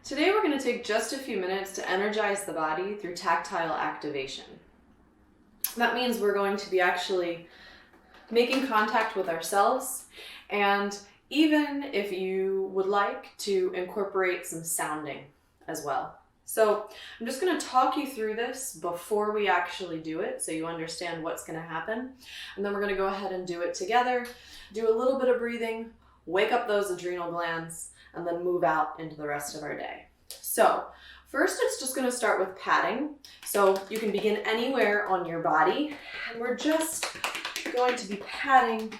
Today we're going to take just a few minutes to energize the body through tactile activation. That means we're going to be actually making contact with ourselves, and even if you would like to incorporate some sounding as well. So I'm just going to talk you through this before we actually do it so you understand what's going to happen. And then we're going to go ahead and do it together, do a little bit of breathing, wake up those adrenal glands, and then move out into the rest of our day. So first, it's just going to start with patting. So you can begin anywhere on your body, and we're just going to be patting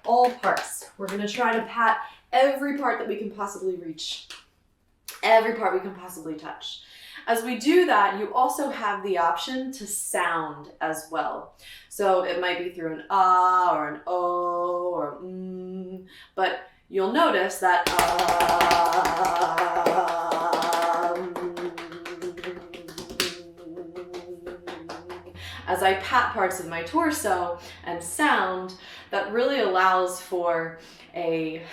all parts. We're going to try to pat every part that we can possibly reach, every part we can possibly touch. As we do that, you also have the option to sound as well. So it might be through an ah or an oh or but you'll notice that as I pat parts of my torso and sound, that really allows for a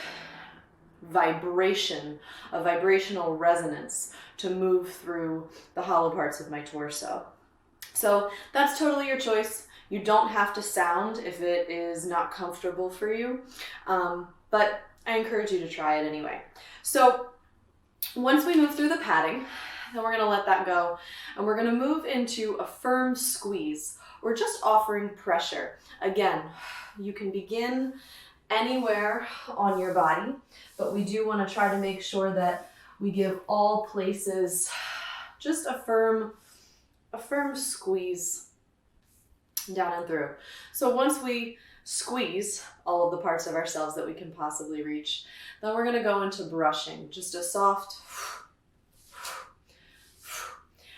vibration, a vibrational resonance to move through the hollow parts of my torso. So that's totally your choice. You don't have to sound if it is not comfortable for you, but I encourage you to try it anyway. So once we move through the patting, then we're going to let that go, and we're going to move into a firm squeeze, or just offering pressure. Again, you can begin anywhere on your body, but we do want to try to make sure that we give all places just a firm squeeze down and through. So once we squeeze all of the parts of ourselves that we can possibly reach, then we're going to go into brushing, just a soft.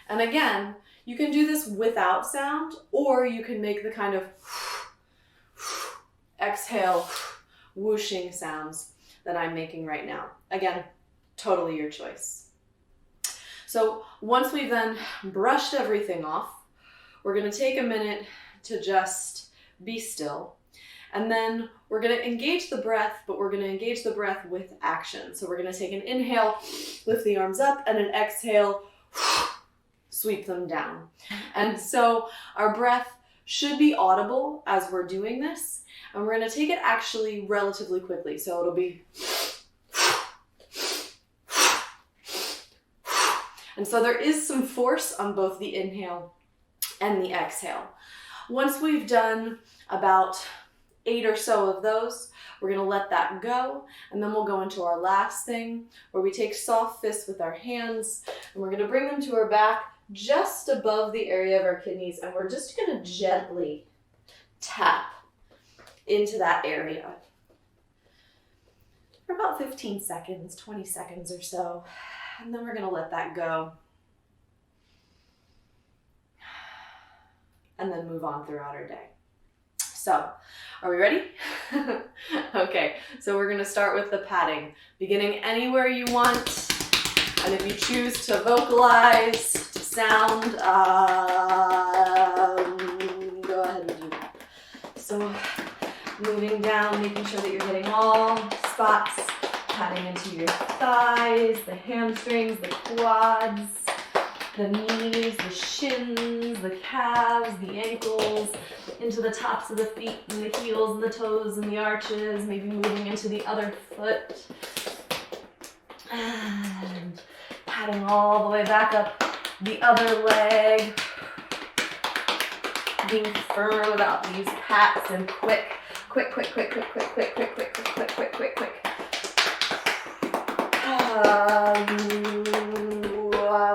And again, you can do this without sound, or you can make the kind of exhale, whooshing sounds that I'm making right now. Again, totally your choice. So once we've then brushed everything off, we're going to take a minute to just be still. And then we're going to engage the breath, but we're going to engage the breath with action. So we're going to take an inhale, lift the arms up, and an exhale, sweep them down. And so our breath should be audible as we're doing this. And we're going to take it actually relatively quickly. So it'll be, and so there is some force on both the inhale and the exhale. Once we've done about 8 or so of those, we're going to let that go, and then we'll go into our last thing where we take soft fists with our hands, and we're going to bring them to our back just above the area of our kidneys, and we're just going to gently tap into that area for about 15 seconds, 20 seconds or so, and then we're going to let that go and then move on throughout our day. So, are we ready? Okay, so we're going to start with the patting, beginning anywhere you want, and if you choose to vocalize, to sound, go ahead and do that. So, moving down, making sure that you're getting all spots, patting into your thighs, the hamstrings, the quads, the knees, the shins, the calves, the ankles, into the tops of the feet and the heels and the toes and the arches, maybe moving into the other foot. And patting all the way back up the other leg. Being firm about these pats and quick.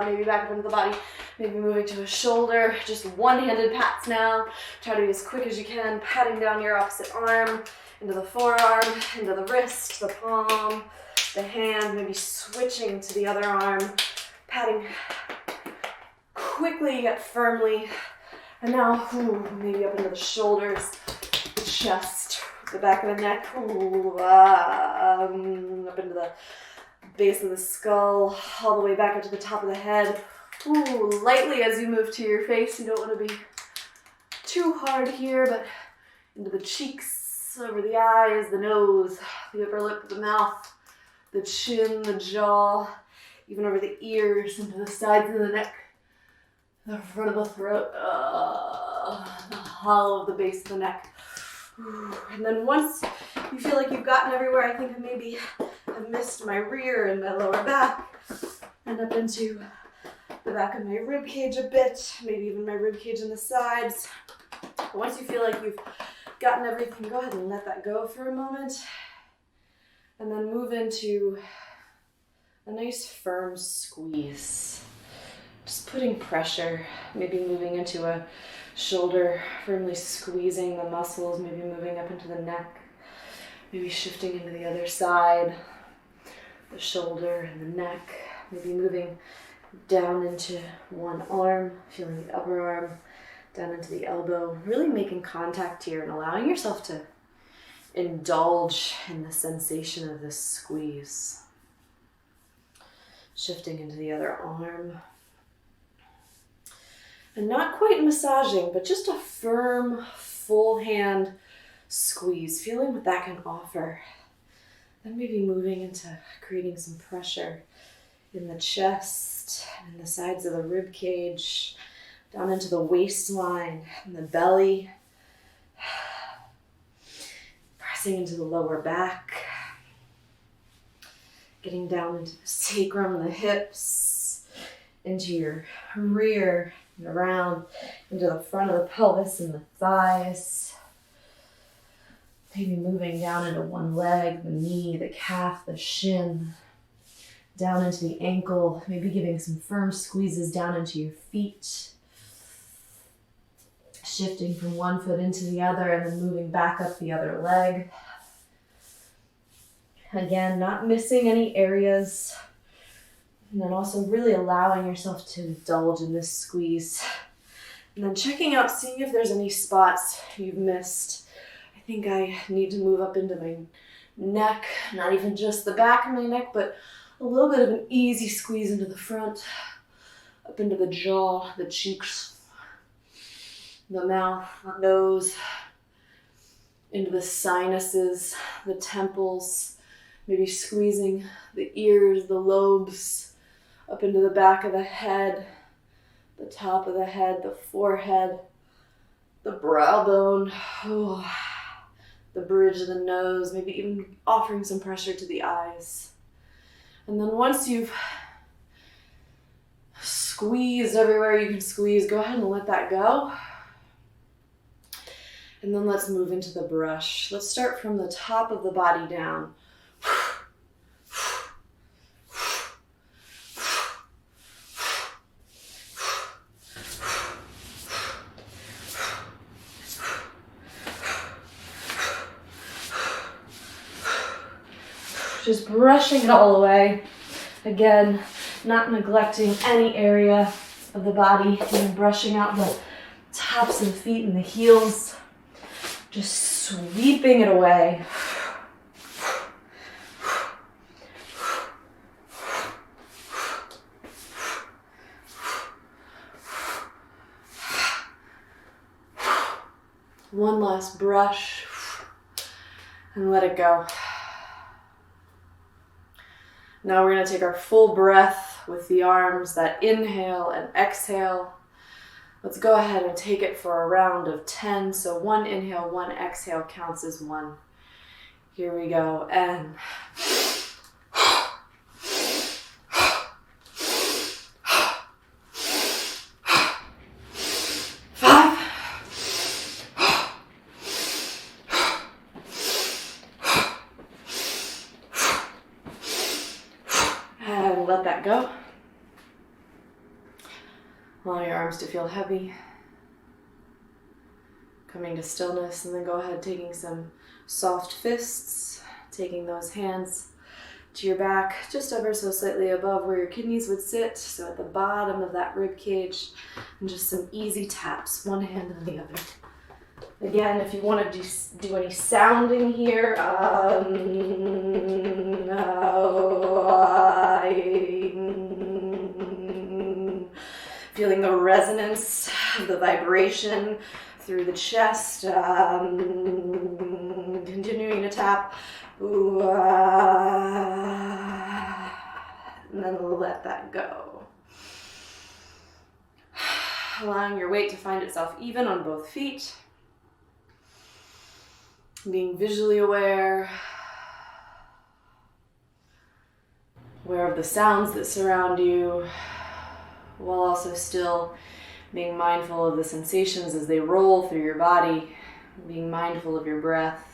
Maybe back up into the body, maybe moving to a shoulder, just one-handed pats now. Try to be as quick as you can, patting down your opposite arm, into the forearm, into the wrist, the palm, the hand, maybe switching to the other arm, patting quickly yet firmly. And now, maybe up into the shoulders, the chest, the back of the neck, up into the base of the skull, all the way back up to the top of the head. Lightly as you move to your face. You don't want to be too hard here, but into the cheeks, over the eyes, the nose, the upper lip, the mouth, the chin, the jaw, even over the ears, into the sides of the neck, the front of the throat, the hollow of the base of the neck. And then once you feel like you've gotten everywhere, I think maybe I've missed my rear and my lower back, and up into the back of my rib cage a bit, maybe even my rib cage in the sides. But once you feel like you've gotten everything, go ahead and let that go for a moment, and then move into a nice firm squeeze. Just putting pressure, maybe moving into a shoulder, firmly squeezing the muscles, maybe moving up into the neck, maybe shifting into the other side, the shoulder and the neck, maybe moving down into one arm, feeling the upper arm, down into the elbow, really making contact here and allowing yourself to indulge in the sensation of this squeeze. Shifting into the other arm. And not quite massaging, but just a firm, full hand squeeze, feeling what that can offer. Then maybe moving into creating some pressure in the chest, and the sides of the rib cage, down into the waistline and the belly, pressing into the lower back, getting down into the sacrum, the hips, into your rear, and around into the front of the pelvis and the thighs. Maybe moving down into one leg, the knee, the calf, the shin, down into the ankle, maybe giving some firm squeezes down into your feet. Shifting from one foot into the other and then moving back up the other leg. Again, not missing any areas. And then also really allowing yourself to indulge in this squeeze. And then checking out, seeing if there's any spots you've missed. I think I need to move up into my neck, not even just the back of my neck, but a little bit of an easy squeeze into the front, up into the jaw, the cheeks, the mouth, the nose, into the sinuses, the temples, maybe squeezing the ears, the lobes, up into the back of the head, the top of the head, the forehead, the brow bone, the bridge of the nose, maybe even offering some pressure to the eyes. And then once you've squeezed everywhere you can squeeze, go ahead and let that go. And then let's move into the brush. Let's start from the top of the body down. Just brushing it all away. Again, not neglecting any area of the body, even brushing out the tops of the feet and the heels. Just sweeping it away. One last brush and let it go. Now we're going to take our full breath with the arms, that inhale and exhale. Let's go ahead and take it for a round of 10. So one inhale, one exhale counts as one. Here we go. And 5. And let that go. Allow your arms to feel heavy. Coming to stillness, and then go ahead taking some soft fists, taking those hands to your back, just ever so slightly above where your kidneys would sit, so at the bottom of that rib cage, and just some easy taps, one hand and the other. Again, if you want to do any sounding here, feeling the resonance of the vibration through the chest, continuing to tap, and then let let that go. Allowing your weight to find itself even on both feet. Being visually aware of the sounds that surround you, while also still being mindful of the sensations as they roll through your body, being mindful of your breath.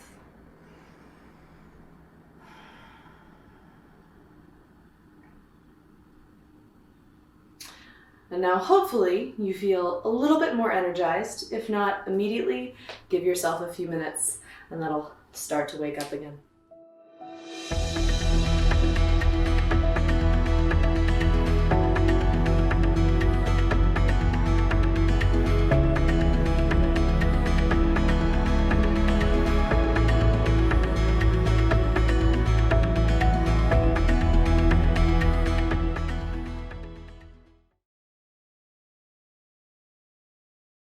And now hopefully you feel a little bit more energized. If not immediately, give yourself a few minutes and that'll start to wake up again.